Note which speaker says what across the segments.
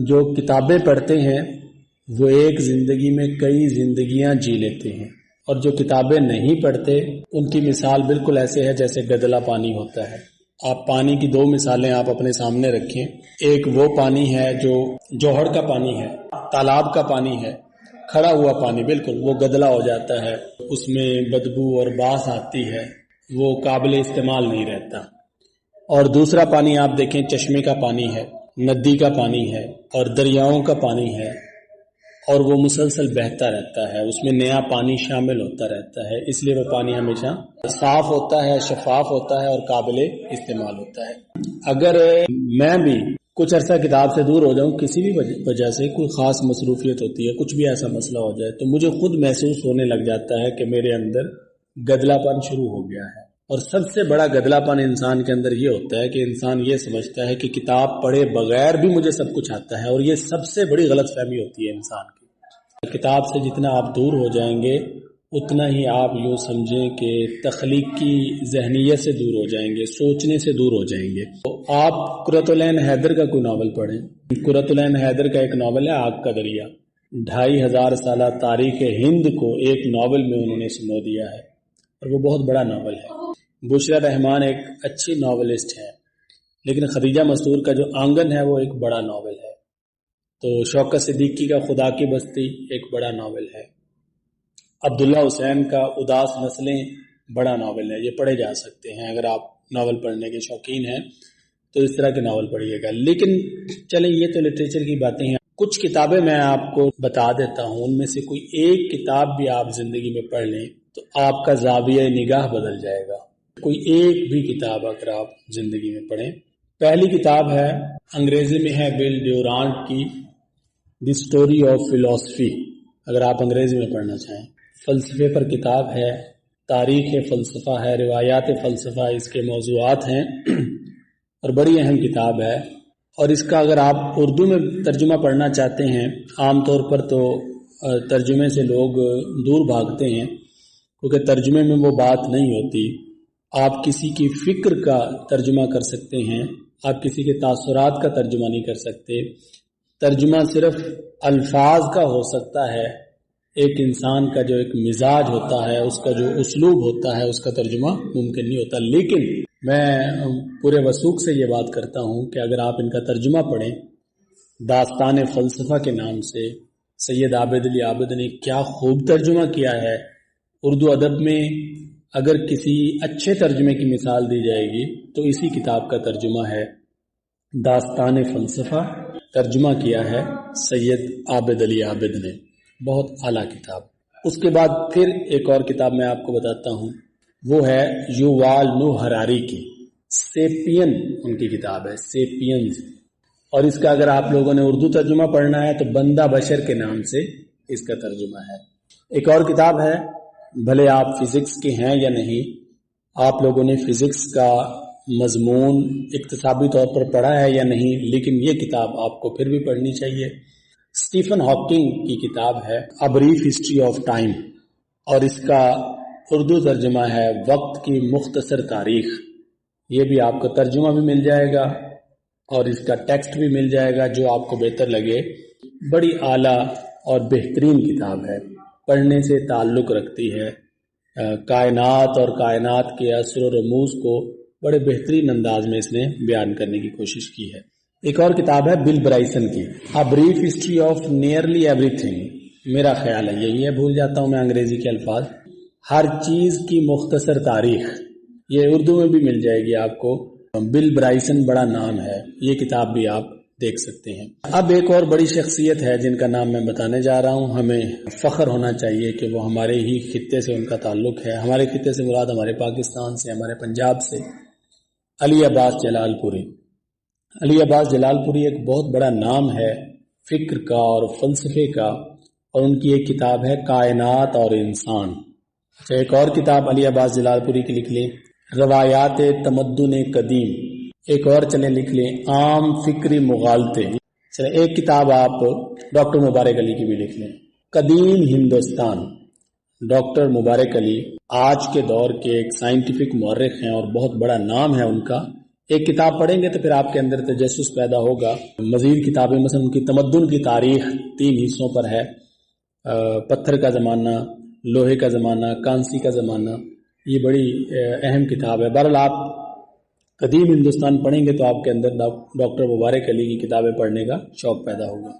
Speaker 1: جو کتابیں پڑھتے ہیں وہ ایک زندگی میں کئی زندگیاں جی لیتے ہیں، اور جو کتابیں نہیں پڑھتے ان کی مثال بالکل ایسے ہے جیسے گدلا پانی ہوتا ہے۔ آپ پانی کی دو مثالیں آپ اپنے سامنے رکھیں، ایک وہ پانی ہے جو جوہر کا پانی ہے، تالاب کا پانی ہے، کھڑا ہوا پانی، بالکل وہ گدلا ہو جاتا ہے، اس میں بدبو اور باس آتی ہے، وہ قابل استعمال نہیں رہتا۔ اور دوسرا پانی آپ دیکھیں، چشمے کا پانی ہے، ندی کا پانی ہے اور دریاؤں کا پانی ہے، اور وہ مسلسل بہتا رہتا ہے، اس میں نیا پانی شامل ہوتا رہتا ہے، اس لیے وہ پانی ہمیشہ صاف ہوتا ہے، شفاف ہوتا ہے اور قابل استعمال ہوتا ہے۔ اگر میں بھی کچھ عرصہ کتاب سے دور ہو جاؤں، کسی بھی وجہ سے کوئی خاص مصروفیت ہوتی ہے، کچھ بھی ایسا مسئلہ ہو جائے، تو مجھے خود محسوس ہونے لگ جاتا ہے کہ میرے اندر گدلا پن شروع ہو گیا ہے۔ اور سب سے بڑا گدلا پن انسان کے اندر یہ ہوتا ہے کہ انسان یہ سمجھتا ہے کہ کتاب پڑھے بغیر بھی مجھے سب کچھ آتا ہے، اور یہ سب سے بڑی غلط فہمی ہوتی ہے انسان کی۔ کتاب سے جتنا آپ دور ہو جائیں گے اتنا ہی آپ یوں سمجھیں کہ تخلیقی ذہنیت سے دور ہو جائیں گے، سوچنے سے دور ہو جائیں گے۔ تو آپ قرۃ العین حیدر کا کوئی ناول پڑھیں۔ قرۃ العین حیدر کا ایک ناول ہے آگ کا دریا، 2500 سالہ تاریخ ہند کو ایک ناول میں انہوں نے سمو دیا ہے، اور وہ بہت بڑا ناول ہے۔ بشریٰ رحمان ایک اچھی ناولسٹ ہے، لیکن خدیجہ مستور کا جو آنگن ہے وہ ایک بڑا ناول ہے۔ تو شوکت صدیقی کا خدا کی بستی ایک بڑا ناول ہے۔ عبداللہ حسین کا اداس نسلیں بڑا ناول ہے، یہ پڑھے جا سکتے ہیں۔ اگر آپ ناول پڑھنے کے شوقین ہیں تو اس طرح کے ناول پڑھیے گا۔ لیکن چلیں یہ تو لٹریچر کی باتیں ہیں، کچھ کتابیں میں آپ کو بتا دیتا ہوں، ان میں سے کوئی ایک کتاب بھی آپ زندگی میں پڑھ لیں تو آپ کا زاویہ نگاہ بدل جائے گا۔ کوئی ایک بھی کتاب اگر آپ زندگی میں پڑھیں۔ پہلی کتاب ہے، انگریزی میں ہے ول ڈیورانٹ کی دی اسٹوری آف فلاسفی، اگر آپ انگریزی میں پڑھنا چاہیں۔ فلسفے پر کتاب ہے، تاریخ فلسفہ ہے، روایات فلسفہ اس کے موضوعات ہیں، اور بڑی اہم کتاب ہے۔ اور اس کا اگر آپ اردو میں ترجمہ پڑھنا چاہتے ہیں، عام طور پر تو ترجمے سے لوگ دور بھاگتے ہیں کیونکہ ترجمے میں وہ بات نہیں ہوتی۔ آپ کسی کی فکر کا ترجمہ کر سکتے ہیں، آپ کسی کے تاثرات کا ترجمہ نہیں کر سکتے۔ ترجمہ صرف الفاظ کا ہو سکتا ہے، ایک انسان کا جو ایک مزاج ہوتا ہے، اس کا جو اسلوب ہوتا ہے، اس کا ترجمہ ممکن نہیں ہوتا۔ لیکن میں پورے وثوق سے یہ بات کرتا ہوں کہ اگر آپ ان کا ترجمہ پڑھیں، داستان فلسفہ کے نام سے سید عابد علی عابد نے کیا خوب ترجمہ کیا ہے۔ اردو ادب میں اگر کسی اچھے ترجمے کی مثال دی جائے گی تو اسی کتاب کا ترجمہ ہے، داستان فلسفہ، ترجمہ کیا ہے سید عابد علی عابد نے، بہت اعلیٰ کتاب۔ اس کے بعد پھر ایک اور کتاب میں آپ کو بتاتا ہوں، وہ ہے یووال نوح ہراری کی سیپین، ان کی کتاب ہے سیپینز، اور اس کا اگر آپ لوگوں نے اردو ترجمہ پڑھنا ہے تو بندہ بشر کے نام سے اس کا ترجمہ ہے۔ ایک اور کتاب ہے، بھلے آپ فزکس کے ہیں یا نہیں، آپ لوگوں نے فزکس کا مضمون اکتسابی طور پر پڑھا ہے یا نہیں، لیکن یہ کتاب آپ کو پھر بھی پڑھنی چاہیے۔ اسٹیفن ہاکنگ کی کتاب ہے a brief history of time, اور اس کا اردو ترجمہ ہے وقت کی مختصر تاریخ۔ یہ بھی آپ کو ترجمہ بھی مل جائے گا اور اس کا ٹیکسٹ بھی مل جائے گا، جو آپ کو بہتر لگے۔ بڑی اعلیٰ اور بہترین کتاب ہے، پڑھنے سے تعلق رکھتی ہے، کائنات اور کائنات کے اثر و رموز کو بڑے بہترین انداز میں اس نے بیان کرنے کی کوشش کی ہے۔ ایک اور کتاب ہے بل برائسن کی a brief history of nearly every thing, میرا خیال ہے یہی ہے، بھول جاتا ہوں میں انگریزی کے الفاظ، ہر چیز کی مختصر تاریخ، یہ اردو میں بھی مل جائے گی آپ کو۔ بل برائسن بڑا نام ہے، یہ کتاب بھی آپ دیکھ سکتے ہیں۔ اب ایک اور بڑی شخصیت ہے جن کا نام میں بتانے جا رہا ہوں، ہمیں فخر ہونا چاہیے کہ وہ ہمارے ہی خطے سے ان کا تعلق ہے۔ ہمارے خطے سے مراد ہمارے پاکستان سے، ہمارے پنجاب سے، علی عباس جلال پوری۔ علی عباس جلال پوری ایک بہت بڑا نام ہے فکر کا اور فلسفے کا، اور ان کی ایک کتاب ہے کائنات اور انسان۔ اچھا، ایک اور کتاب علی عباس جلال پوری کی لکھ لیں، روایات تمدن قدیم۔ ایک اور چلیں لکھ لیں، عام فکری مغالطے۔ چلیں ایک کتاب آپ ڈاکٹر مبارک علی کی بھی لکھ لیں، قدیم ہندوستان۔ ڈاکٹر مبارک علی آج کے دور کے ایک سائنٹیفک مورخ ہیں اور بہت بڑا نام ہے ان کا۔ ایک کتاب پڑھیں گے تو پھر آپ کے اندر تجسس پیدا ہوگا. مزید کتابیں مثلا ان کی تمدن کی تاریخ 3 حصوں پر ہے. پتھر کا زمانہ، لوہے کا زمانہ، کانسی کا زمانہ. یہ بڑی اہم کتاب ہے. بہرحال آپ قدیم ہندوستان پڑھیں گے تو آپ کے اندر ڈاکٹر مبارک علی کی کتابیں پڑھنے کا شوق پیدا ہوگا.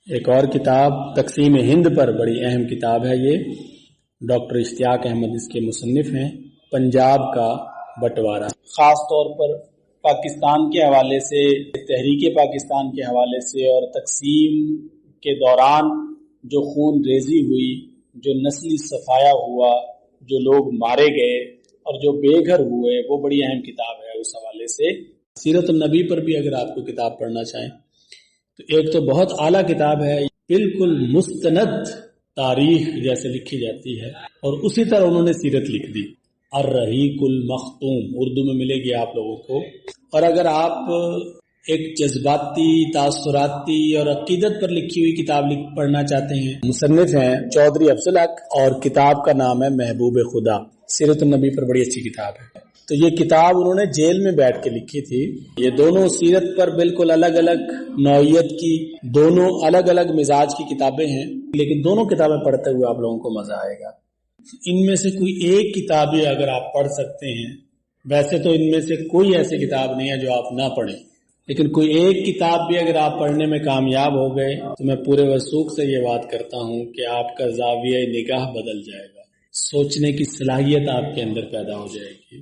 Speaker 1: ایک اور کتاب تقسیم ہند پر بڑی اہم کتاب ہے. یہ ڈاکٹر اشتیاق احمد اس کے مصنف ہیں. پنجاب کا بٹوارہ، خاص طور پر پاکستان کے حوالے سے، تحریک پاکستان کے حوالے سے اور تقسیم کے دوران جو خون ریزی ہوئی، جو نسلی صفایا ہوا، جو لوگ مارے گئے اور جو بے گھر ہوئے، وہ بڑی اہم کتاب ہے. اس حوالے سے سیرت النبی پر بھی اگر آپ کو کتاب پڑھنا چاہیں تو ایک تو بہت اعلیٰ کتاب ہے، بالکل مستند تاریخ جیسے لکھی جاتی ہے، اور اسی طرح انہوں نے سیرت لکھ دی. الرحیق المختوم اردو میں ملے گی آپ لوگوں کو. اور اگر آپ ایک جذباتی، تاثراتی اور عقیدت پر لکھی ہوئی کتاب پڑھنا چاہتے ہیں، مصنف ہیں چودھری افضل حق اور کتاب کا نام ہے محبوب خدا. سیرت النبی پر بڑی اچھی کتاب ہے. تو یہ کتاب انہوں نے جیل میں بیٹھ کے لکھی تھی. یہ دونوں سیرت پر بالکل الگ الگ نوعیت کی، دونوں الگ الگ مزاج کی کتابیں ہیں، لیکن دونوں کتابیں پڑھتے ہوئے آپ لوگوں کو مزہ آئے گا. ان میں سے کوئی ایک کتاب اگر آپ پڑھ سکتے ہیں، ویسے تو ان میں سے کوئی ایسی کتاب نہیں ہے جو آپ نہ پڑھیں، لیکن کوئی ایک کتاب بھی اگر آپ پڑھنے میں کامیاب ہو گئے تو میں پورے وثوق سے یہ بات کرتا ہوں کہ آپ کا زاویہ نگاہ بدل جائے گا. سوچنے کی صلاحیت آپ کے اندر پیدا ہو جائے گی.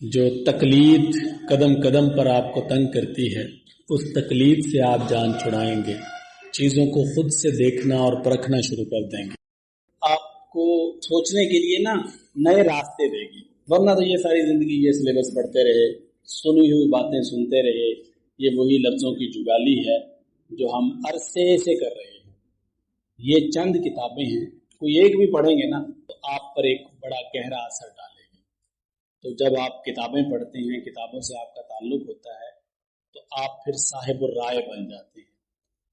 Speaker 1: جو تقلید قدم قدم پر آپ کو تنگ کرتی ہے، اس تقلید سے آپ جان چھڑائیں گے، چیزوں کو خود سے دیکھنا اور پرکھنا شروع کر دیں گے. آپ کو سوچنے کے لیے نئے راستے دے گی. ورنہ تو یہ ساری زندگی یہ سلیبس پڑھتے رہے، سنی ہوئی باتیں سنتے رہے. یہ وہی لفظوں کی جگالی ہے جو ہم عرصے سے کر رہے ہیں. یہ چند کتابیں ہیں، کوئی ایک بھی پڑھیں گے تو آپ پر ایک بڑا گہرا اثر ڈالے گی. تو جب آپ کتابیں پڑھتے ہیں، کتابوں سے آپ کا تعلق ہوتا ہے، تو آپ پھر صاحب الرائے بن جاتے ہیں.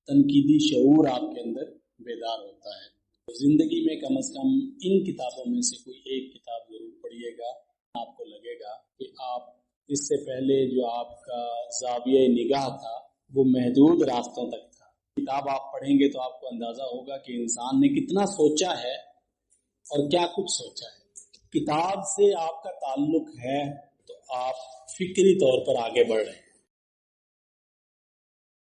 Speaker 1: تنقیدی شعور آپ کے اندر بیدار ہوتا ہے. زندگی میں کم از کم ان کتابوں میں سے کوئی ایک کتاب ضرور پڑھیے گا. آپ کو لگے گا کہ آپ اس سے پہلے جو آپ کا زاویہ نگاہ تھا وہ محدود راستوں تک تھا. کتاب آپ پڑھیں گے تو آپ کو اندازہ ہوگا کہ انسان نے کتنا سوچا ہے اور کیا کچھ سوچا ہے. کتاب سے آپ کا تعلق ہے تو آپ فکری طور پر آگے بڑھ رہے ہیں.